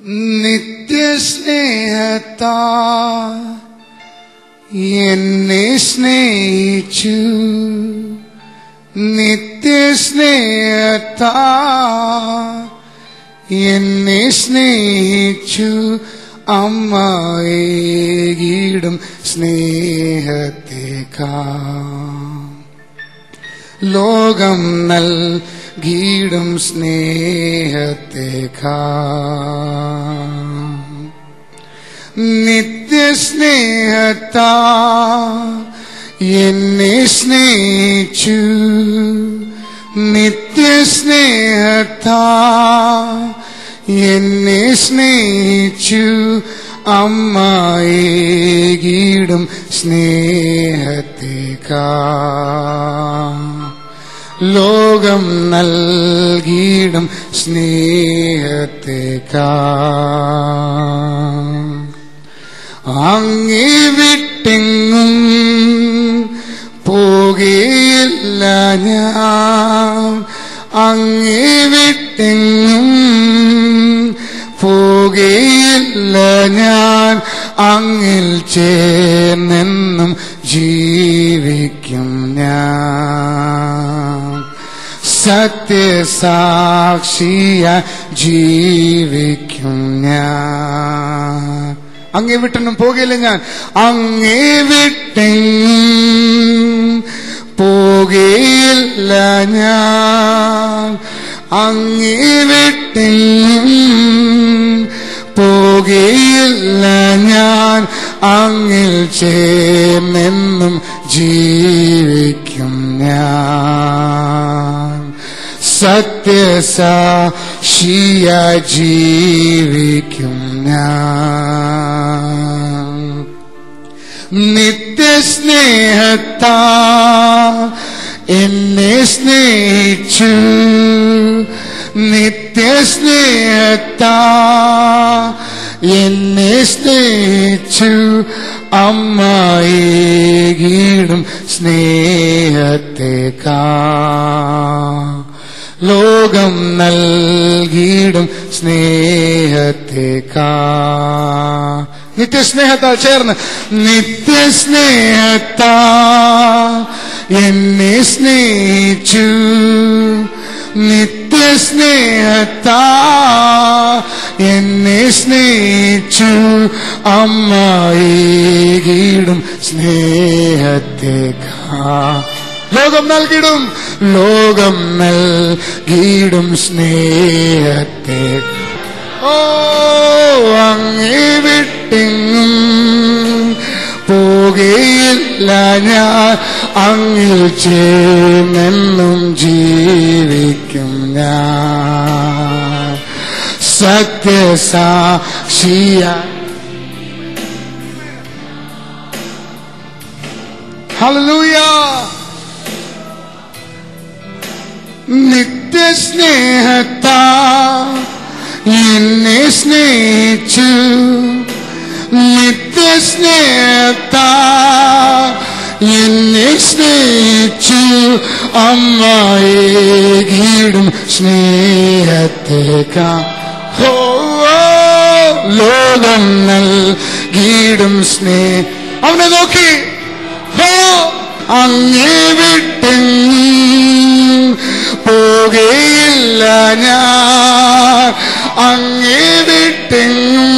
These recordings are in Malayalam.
നിത്യസ്നേഹത്താ എന്നെ സ്നേഹിച്ചു, നിത്യസ്നേഹത്താ എന്നെ സ്നേഹിച്ചു. അമ്മയേകിടും സ്നേഹത്തേക്കാൾ ലോകം നൽകിയിടും സ്നേഹത്തേക്കാൾ നിത്യസ്നേഹത്താ എന്നെ സ്നേഹിച്ചു, നിത്യസ്നേഹത്താ എന്നെ സ്നേഹിച്ചു. അമ്മയേകിടും സ്നേഹത്തേക്കാൾ ലോകം നൽകിയിടും സ്നേഹത്തേക്കാൾ അങ്ങേ വിട്ടെങ്ങും പോകയില്ല ഞാൻ, അങ്ങേ വിട്ടെങ്ങും പോകയില്ല ഞാൻ. അങ്ങിൽ ചേർന്നെന്നും ജീവിക്കും ഞാൻ, സത്യസാക്ഷിയായി ജീവിക്കും ഞാൻ. അങ്ങേ വിട്ടെന്നും പോകയില്ല ഞാൻ, അങ്ങേ വിട്ടെങ്ങും പോകയില്ല ഞാൻ, അങ്ങേ വിട്ടെങ്ങും പോകയില്ല ഞാൻ. അങ്ങിൽ ചേർന്നെന്നും ജീവിക്കും ഞാൻ, സത്യസാക്ഷിയായി ജീവിക്കും ഞാൻ. നിത്യസ്നേഹത്താ എന്നെ സ്നേഹിച്ചു, നിത്യസ്നേഹത്താ എന്നെ സ്നേഹിച്ചു. അമ്മയേകിടും സ്നേഹത്തേക്കാൾ ലോകം നൽകിയിടും സ്നേഹത്തേക്കാൾ നിത്യസ്നേഹത്താൽ ചേർന്ന് നിത്യസ്നേഹത്താ എന്നെ സ്നേഹിച്ചു, നിത്യസ്നേഹത്താ എന്നെ സ്നേഹിച്ചു. അമ്മയേകിടും സ്നേഹത്തേക്കാൾ ലോകം നൽകിയിടും, ലോകം നൽകിയിടും സ്നേഹത്തേക്കാൾ. ഓ അങ്ങേ വിട്ടെങ്ങും പോകയില്ല ഞാൻ, അങ്ങിൽ ചേർന്നെന്നും ജീവിക്കും ഞാൻ, സത്യസാക്ഷിയായി. ഹല്ലേലൂയ. നിത്യസ്നേഹത്താ എന്നെ സ്നേഹിച്ചു, നിത്യസ്നേഹത്താ എന്നെ സ്നേഹിച്ചു. അമ്മയേകിടും സ്നേഹത്തേക്കാൾ ലോകം നൽകിയിടും സ്നേഹം. അവനെ നോക്കി അങ്ങേ വിട്ടെങ്ങും പോകയില്ല ഞാൻ, അങ്ങേ വിട്ടെങ്ങും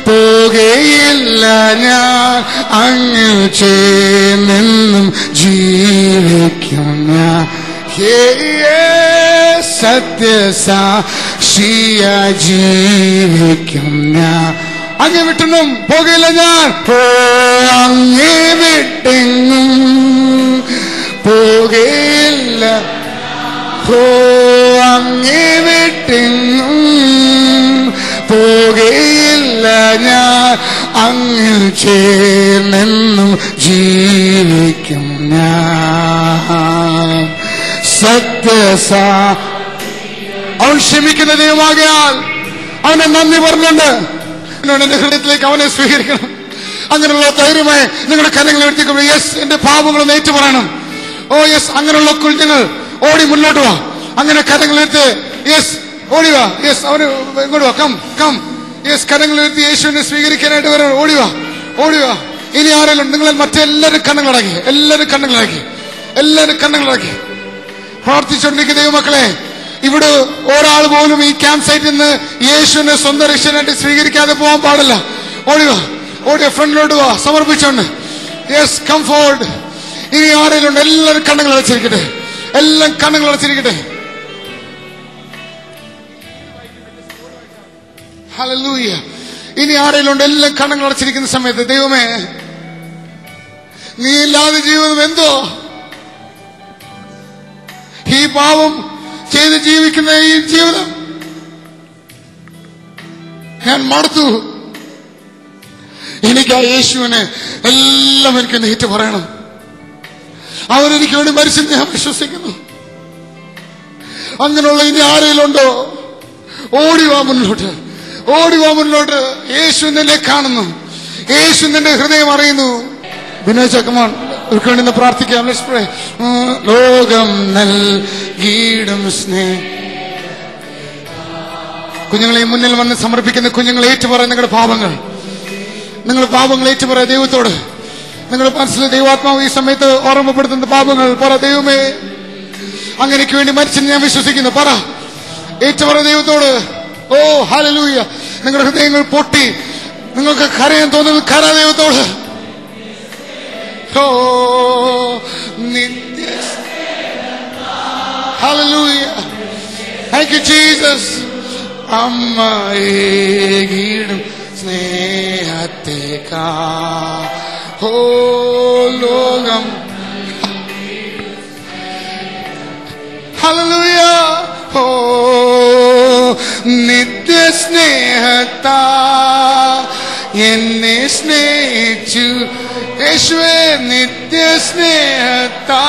പോകയില്ല ഞാൻ. അങ്ങ് ചേർന്നെന്നും ജീവിക്കും ഞാൻ, സത്യസാക്ഷിയായി ജീവിക്കും ഞാൻ. അങ്ങേ വിട്ടെങ്ങും പോകയില്ല ഞാൻ, അങ്ങേ വിട്ടെങ്ങും പോകയില്ല, അങ്ങേ വിട്ടെങ്ങും പോകയില്ല ഞാൻ. അങ്ങിൽ ചേർന്നെന്നും ജീവിക്കും ഞാൻ, അവൻ ക്ഷമിക്കുന്ന ദൈവമാകയാൽ അവനെ നന്ദി പറഞ്ഞുകൊണ്ട് എന്റെ ഹൃദയത്തിലേക്ക് അവനെ സ്വീകരിക്കണം. അങ്ങനെയുള്ള ധൈര്യമായി നിങ്ങളുടെ കരങ്ങൾ എടുത്തിക്കുമ്പോൾ യെസ് എന്റെ പാപങ്ങളൊന്ന് ഏറ്റു പറയണം. ഓ യെസ്, അങ്ങനെയുള്ള കുഞ്ഞുങ്ങൾ ഓടി മുന്നോട്ട് വാ. അങ്ങനെ കരങ്ങളെടുത്ത് യെസ് ഓടിവാ. യെസ്, അവന് ഇങ്ങോട്ട് വാ. Come come. യെസ്, കരങ്ങൾ ഉയർത്തി യേശുവിനെ സ്വീകരിക്കാനായിട്ട് വരാം. ഓടിവാ ഓടിവാ. ഇനി ആരെങ്കിലും നിങ്ങൾ മറ്റെല്ലാവരും കണ്ണുകളാക്കി, എല്ലാവരും കണ്ണുകളാക്കി, എല്ലാവരും കണ്ണുകളാക്കി പ്രാർത്ഥിച്ചുകൊണ്ടിരിക്കുന്ന ദൈവമക്കളെ, ഇവിടെ ഒരാൾ പോലും ഈ ക്യാമ്പ് സൈറ്റിൽ നിന്ന് യേശുവിനെ സ്വന്തം രക്ഷകനായിട്ട് സ്വീകരിക്കാതെ പോകാൻ പാടില്ല. ഓടിവാ ഓടിയ ഫ്രണ്ടിലോട്ട് വാ സമർപ്പിച്ചോണ്ട്. Yes, come forward. ഇനി ആരെങ്കിലും ഉണ്ട് എല്ലാവരും കണ്ണുകൾ അടച്ചിരിക്കട്ടെ, എല്ലാം കണ്ണുകൾ അടച്ചിരിക്കട്ടെ. ഹല്ലേലൂയ. ഇനി ആരെങ്കിലും ഉണ്ട് എല്ലാം കണ്ണുകൾ അടച്ചിരിക്കുന്ന സമയത്ത്, ദൈവമേ നീ ഇല്ലാതെ ജീവിതം എന്തോ, ഈ പാവം ചെയ്ത് ജീവിക്കുന്ന ഈ ജീവിതം ഞാൻ മടുത്തു. എനിക്ക് ആ യേശുവിനെ എല്ലാം എനിക്ക് നേരിട്ട് പറയണം. അവരെനിക്ക് വേണ്ടി മരിച്ചെന്ന് ഞാൻ വിശ്വസിക്കുന്നു. അങ്ങനെയുള്ള ഇനി ആരെങ്കിലും ഉണ്ടോ? ഓടിവാ മുന്നോട്ട്, ഓടിവാ മുന്നോട്ട്. യേശു നിന്നെ കാണുന്നു, യേശു നിന്റെ ഹൃദയം അറിയുന്നു. ബിനോയ് ചക്കമാൻ ഇവർക്ക് വേണ്ടി പ്രാർത്ഥിക്കാം. ലോകം നൽകിയിടും സ്നേഹം. കുഞ്ഞുങ്ങളെ മുന്നിൽ വന്ന് സമർപ്പിക്കുന്ന കുഞ്ഞുങ്ങൾ ഏറ്റുപറ നിങ്ങളുടെ പാപങ്ങൾ, നിങ്ങൾ പാപങ്ങൾ ഏറ്റുപറ ദൈവത്തോട്. നിങ്ങളുടെ മനസ്സിൽ ദൈവാത്മാവ് ഈ സമയത്ത് ഓർമ്മപ്പെടുത്തുന്ന പാപങ്ങൾ പറ. ദൈവമേ അങ്ങനെക്ക് വേണ്ടി മരിച്ചെന്ന് ഞാൻ വിശ്വസിക്കുന്നു. പറ, ഏറ്റുപറ ദൈവത്തോട്. ഓ ഹല്ലേലൂയ. നിങ്ങളുടെ ഹൃദയങ്ങൾ പൊട്ടി നിങ്ങൾക്ക് കരയാൻ തോന്നുന്നത് കര ദൈവത്തോട്. ഓ നിത്യ ഹല്ലേലൂയ. Thank you Jesus. അമ്മയേകിടും സ്നേഹത്തേക്കാ ഓ ലോകം. ഹല്ലേലൂയ. ഓ നിത്യ സ്നേഹത്താ എന്നെ സ്നേഹിച്ചു യേശുവേ. നിത്യ സ്നേഹത്താ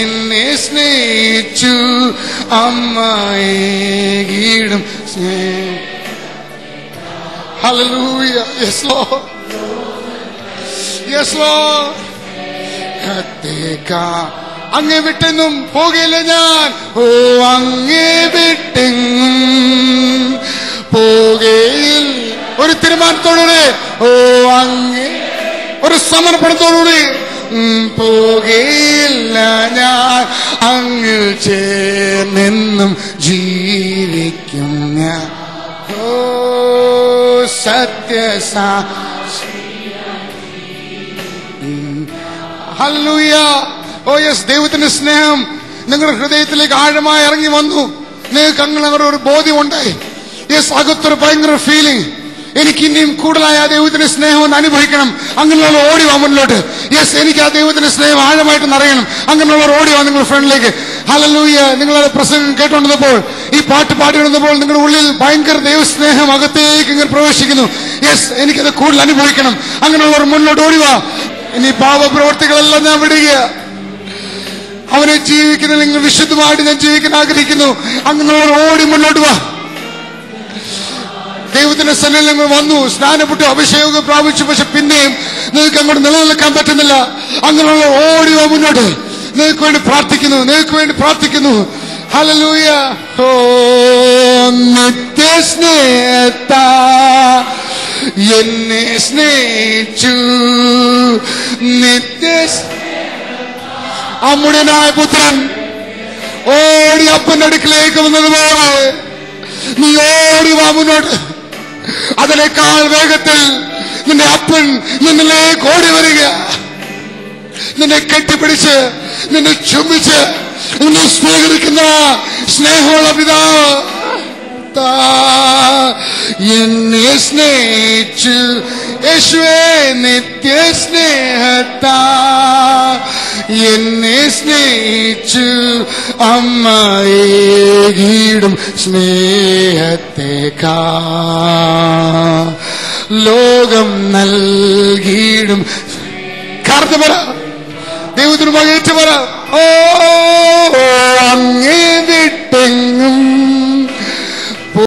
എന്നെ സ്നേഹിച്ചു അമ്മയേകിടും സ്നേഹം. Hallelujah. Yes Lord, yes Lord. അങ്ങേ വിട്ടെങ്ങും പോകയില്ല ഞാൻ. ഓ അങ്ങേ വിട്ടെങ്ങും പോകയിൽ. ഒരു തീരുമാനത്തോടുകൂടി, ഓ അങ്ങേ ഒരു സമർപ്പണത്തോടുകൂടി പോകയില്ല ഞാൻ. അങ്ങ് ചേർന്നെന്നും ജീവിക്കും ഞാൻ. ഓ ഹല്ലേലൂയ. ഓ യെസ്, ദൈവത്തിന്റെ സ്നേഹം നിങ്ങളുടെ ഹൃദയത്തിലേക്ക് ആഴമായി ഇറങ്ങി വന്നു. നിങ്ങൾക്ക് അങ്ങനെ ഒരു ബോധ്യം ഉണ്ടായി. യെസ്, അകത്തൊരു ഭയങ്കര ഫീലിംഗ്. എനിക്ക് ഇനിയും കൂടുതലായ ആ ദൈവത്തിന്റെ സ്നേഹം ഒന്ന് അനുഭവിക്കണം. അങ്ങനെയുള്ള ഓടിവാ മുന്നോട്ട്. യെസ്, എനിക്ക് ആ ദൈവത്തിന്റെ സ്നേഹം ആഴമായിട്ട് അറിയണം. അങ്ങനെയുള്ളവർ ഓടിവാ നിങ്ങളുടെ ഫ്രണ്ടിലേക്ക്. ഹല്ലേലൂയ. നിങ്ങളുടെ പ്രസംഗം കേട്ടുകൊണ്ടിരുന്നപ്പോൾ, ഈ പാട്ട് പാടിക്കൊണ്ടിരുന്നപ്പോൾ നിങ്ങളുടെ ഉള്ളിൽ ഭയങ്കര ദൈവസ്നേഹം അകത്തേക്ക് ഇങ്ങനെ പ്രവേശിക്കുന്നു. യെസ്, എനിക്കത് കൂടുതൽ അനുഭവിക്കണം. അങ്ങനെയുള്ളവർ മുന്നോട്ട് ഓടിവാ. ഇനി പാപപ്രവർത്തികളെല്ലാം ഞാൻ വിടുക. അവനെ ജീവിക്കുന്ന നിങ്ങൾ വിശുദ്ധമായിട്ട് ഞാൻ ജീവിക്കാൻ ആഗ്രഹിക്കുന്നു. അങ്ങനെയുള്ളവർ ഓടി മുന്നോട്ട് വാ. ദൈവത്തിന്റെ സന്നിധിയിൽ നിങ്ങൾ വന്നു, സ്നാനപ്പെട്ടു, അഭിഷേകം പ്രാപിച്ചു. പക്ഷെ പിന്നെയും നിങ്ങൾക്ക് അങ്ങോട്ട് നിലനിൽക്കാൻ പറ്റുന്നില്ല. അങ്ങനെയുള്ള ഓടിവാ മുന്നോട്ട്. നിങ്ങൾക്ക് വേണ്ടി പ്രാർത്ഥിക്കുന്നു, നിങ്ങൾക്ക് വേണ്ടി പ്രാർത്ഥിക്കുന്നു. ഹല്ലേലൂയ. ഓ നിത്യസ്നേഹത്താ എന്നെ സ്നേഹിച്ചു. നിത്യ അമ്മുടനായ പുത്രൻ ഓടി അപ്പന്റെ അടുക്കിലേക്ക് വന്നതുപോലെ നീ ഓടി വാ മുന്നോട്ട്. അതിനേക്കാൾ വേഗത്തിൽ നിന്റെ അപ്പൻ നിന്നിലേക്ക് ഓടി വരിക. നിന്നെ കെട്ടിപ്പിടിച്ച്, നിന്നെ ചുംബിച്ച്, നിന്നെ സ്വീകരിക്കുന്ന സ്നേഹമുള്ള പിതാവ് എന്നെ സ്നേഹിച്ചു. യേശുവേ നിത്യ സ്നേഹത്താ എന്നെ സ്നേഹിച്ചു. അമ്മയേകിടും സ്നേഹത്തേക്കാ ലോകം നൽകിയിടും. കാർന്ന് പറ, ദൈവത്തിന് മകേറ്റ് പറ. ഓ